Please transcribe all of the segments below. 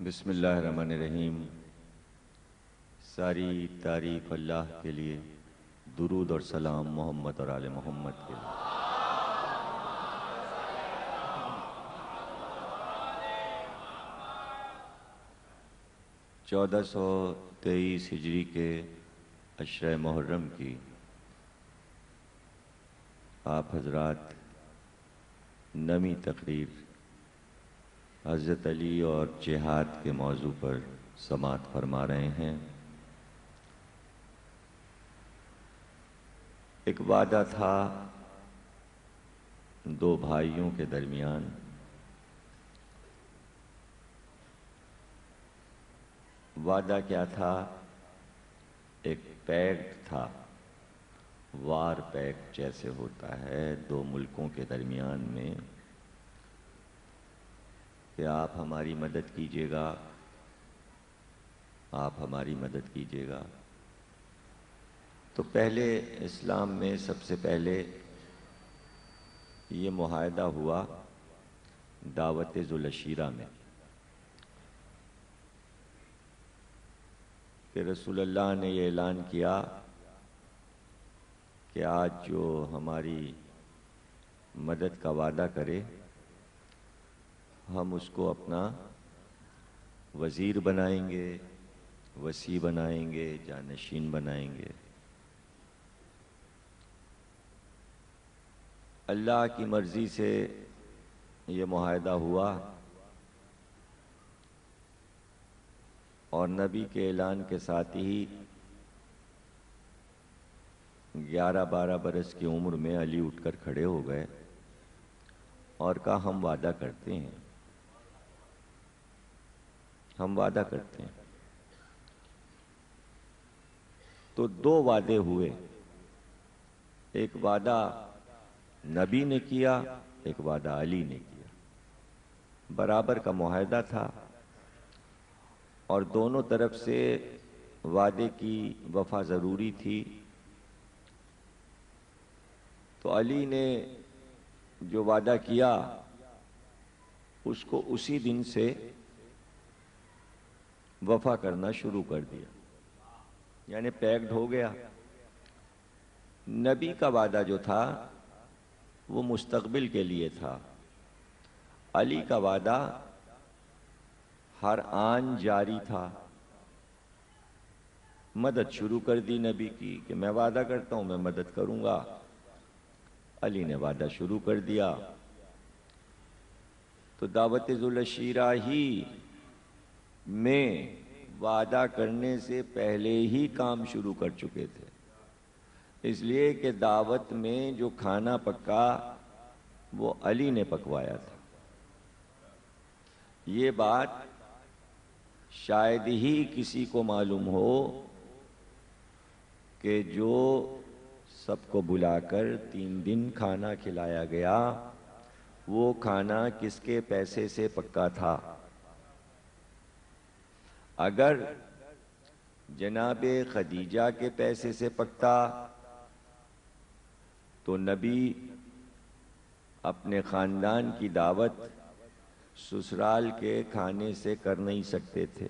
بسم اللہ الرحمن الرحیم۔ ساری تعریف اللہ کے لیے، درود اور سلام محمد اور آل محمد کے لیے۔ 1423 ہجری کے عشرہ محرم کی آپ حضرات نمی تقریر حضرت علی اور جہاد کے موضوع پر سماعت فرما رہے ہیں۔ ایک وعدہ تھا دو بھائیوں کے درمیان، وعدہ کیا تھا؟ ایک پیکٹ تھا، وار پیکٹ جیسے ہوتا ہے دو ملکوں کے درمیان میں، کہ آپ ہماری مدد کیجیے گا، آپ ہماری مدد کیجیے گا۔ تو پہلے اسلام میں سب سے پہلے یہ معاہدہ ہوا دعوت ذوالعشیرہ میں، کہ رسول اللہ نے یہ اعلان کیا کہ آج جو ہماری مدد کا وعدہ کرے ہم اس کو اپنا وزیر بنائیں گے، وصی بنائیں گے، جانشین بنائیں گے۔ اللہ کی مرضی سے یہ معاہدہ ہوا اور نبی کے اعلان کے ساتھ ہی 11-12 برس کی عمر میں علی اٹھ کر کھڑے ہو گئے اور کہا ہم وعدہ کرتے ہیں، ہم وعدہ کرتے ہیں۔ تو دو وعدے ہوئے، ایک وعدہ نبی نے کیا، ایک وعدہ علی نے کیا، برابر کا معاہدہ تھا اور دونوں طرف سے وعدے کی وفا ضروری تھی۔ تو علی نے جو وعدہ کیا اس کو اسی دن سے وفا کرنا شروع کر دیا، یعنی پیکڈ ہو گیا۔ نبی کا وعدہ جو تھا وہ مستقبل کے لیے تھا، علی کا وعدہ ہر آن جاری تھا۔ مدد شروع کر دی نبی کی کہ میں وعدہ کرتا ہوں میں مدد کروں گا، علی نے وعدہ شروع کر دیا۔ تو دعوت ذوالعشیرہ ہی میں وعدہ کرنے سے پہلے ہی کام شروع کر چکے تھے، اس لیے کہ دعوت میں جو کھانا پکا وہ علی نے پکوایا تھا۔ یہ بات شاید ہی کسی کو معلوم ہو کہ جو سب کو بلا کر 3 دن کھانا کھلایا گیا وہ کھانا کس کے پیسے سے پکا تھا۔ اگر جناب خدیجہ کے پیسے سے پکتا تو نبی اپنے خاندان کی دعوت سسرال کے کھانے سے کر نہیں سکتے تھے،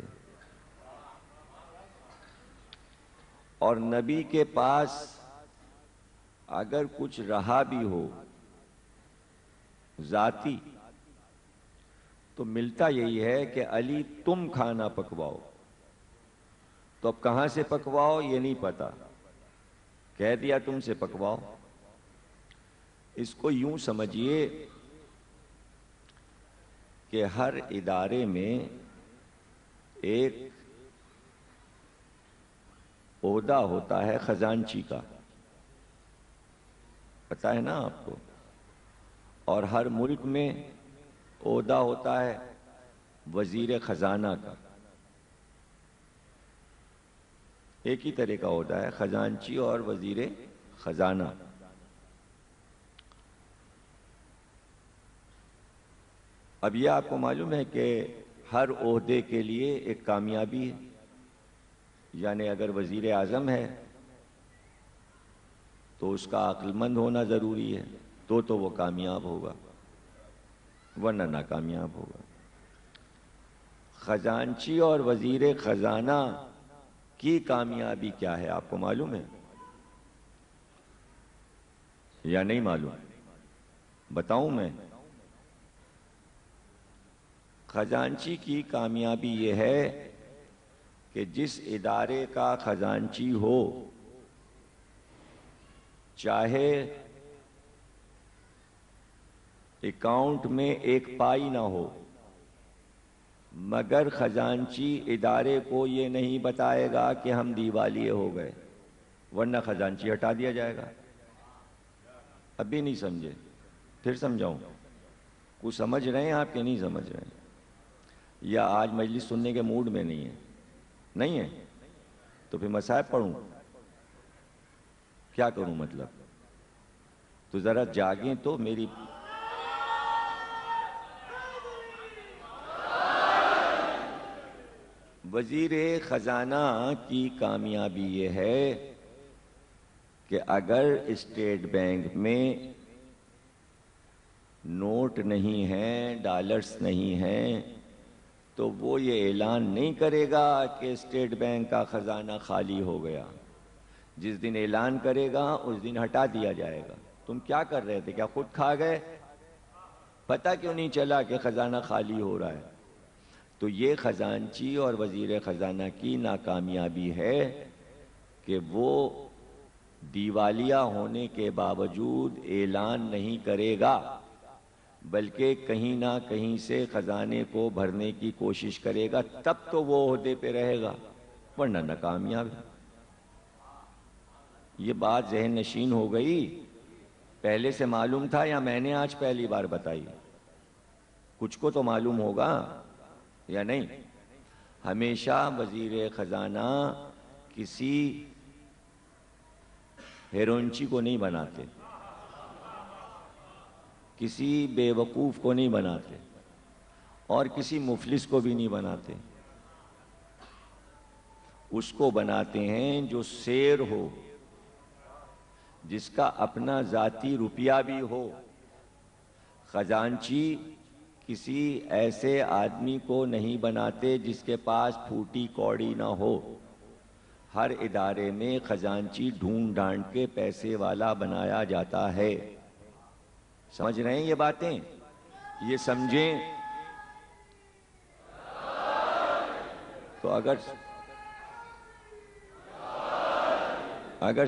اور نبی کے پاس اگر کچھ رہا بھی ہو ذاتی تو ملتا یہی ہے کہ علی تم کھانا پکواؤ۔ تو اب کہاں سے پکواؤ یہ نہیں پتا، کہہ دیا تم سے پکواؤ۔ اس کو یوں سمجھیے کہ ہر ادارے میں ایک عہدہ ہوتا ہے خزانچی کا، پتہ ہے نا آپ کو، اور ہر ملک میں عہدہ ہوتا ہے وزیر خزانہ کا۔ ایک ہی طرح کا عہدہ ہے خزانچی اور وزیر خزانہ۔ اب یہ آپ کو معلوم ہے کہ ہر عہدے کے لیے ایک کامیابی ہے، یعنی اگر وزیر اعظم ہے تو اس کا عقل مند ہونا ضروری ہے، تو وہ کامیاب ہوگا ورنہ ناکامیاب ہوگا۔ خزانچی اور وزیر خزانہ کی کامیابی کیا ہے آپ کو معلوم ہے یا نہیں معلوم؟ بتاؤں میں؟ خزانچی کی کامیابی یہ ہے کہ جس ادارے کا خزانچی ہو، چاہے اکاؤنٹ میں ایک پائی نہ ہو، مگر خزانچی ادارے کو یہ نہیں بتائے گا کہ ہم دیوالیے ہو گئے، ورنہ خزانچی ہٹا دیا جائے گا۔ ابھی نہیں سمجھے؟ پھر سمجھاؤں؟ کچھ سمجھ رہے ہیں آپ کہ نہیں سمجھ رہے ہیں؟ یا آج مجلس سننے کے موڈ میں نہیں ہے؟ نہیں ہے تو پھر مصائب پڑھوں؟ کیا کروں مطلب؟ تو ذرا جاگیں تو میری وزیر خزانہ کی کامیابی یہ ہے کہ اگر اسٹیٹ بینک میں نوٹ نہیں ہیں، ڈالرز نہیں ہیں، تو وہ یہ اعلان نہیں کرے گا کہ اسٹیٹ بینک کا خزانہ خالی ہو گیا۔ جس دن اعلان کرے گا اس دن ہٹا دیا جائے گا۔ تم کیا کر رہے تھے؟ کیا خود کھا گئے؟ پتہ کیوں نہیں چلا کہ خزانہ خالی ہو رہا ہے؟ تو یہ خزانچی اور وزیر خزانہ کی ناکامیابی ہے کہ وہ دیوالیہ ہونے کے باوجود اعلان نہیں کرے گا، بلکہ کہیں نہ کہیں سے خزانے کو بھرنے کی کوشش کرے گا، تب تو وہ عہدے پہ رہے گا، ورنہ ناکامیاب ہے۔ یہ بات ذہن نشین ہو گئی؟ پہلے سے معلوم تھا یا میں نے آج پہلی بار بتائی؟ کچھ کو تو معلوم ہوگا یا نہیں؟ ہمیشہ وزیر خزانہ کسی ہیرونچی کو نہیں بناتے، کسی بے وقوف کو نہیں بناتے، اور کسی مفلس کو بھی نہیں بناتے۔ اس کو بناتے ہیں جو شیر ہو، جس کا اپنا ذاتی روپیہ بھی ہو۔ خزانچی کسی ایسے آدمی کو نہیں بناتے جس کے پاس پھوٹی کوڑی نہ ہو۔ ہر ادارے میں خزانچی ڈھونڈ ڈھانڈ کے پیسے والا بنایا جاتا ہے۔ سمجھ رہے ہیں یہ باتیں؟ یہ سمجھیں تو اگر سمجھ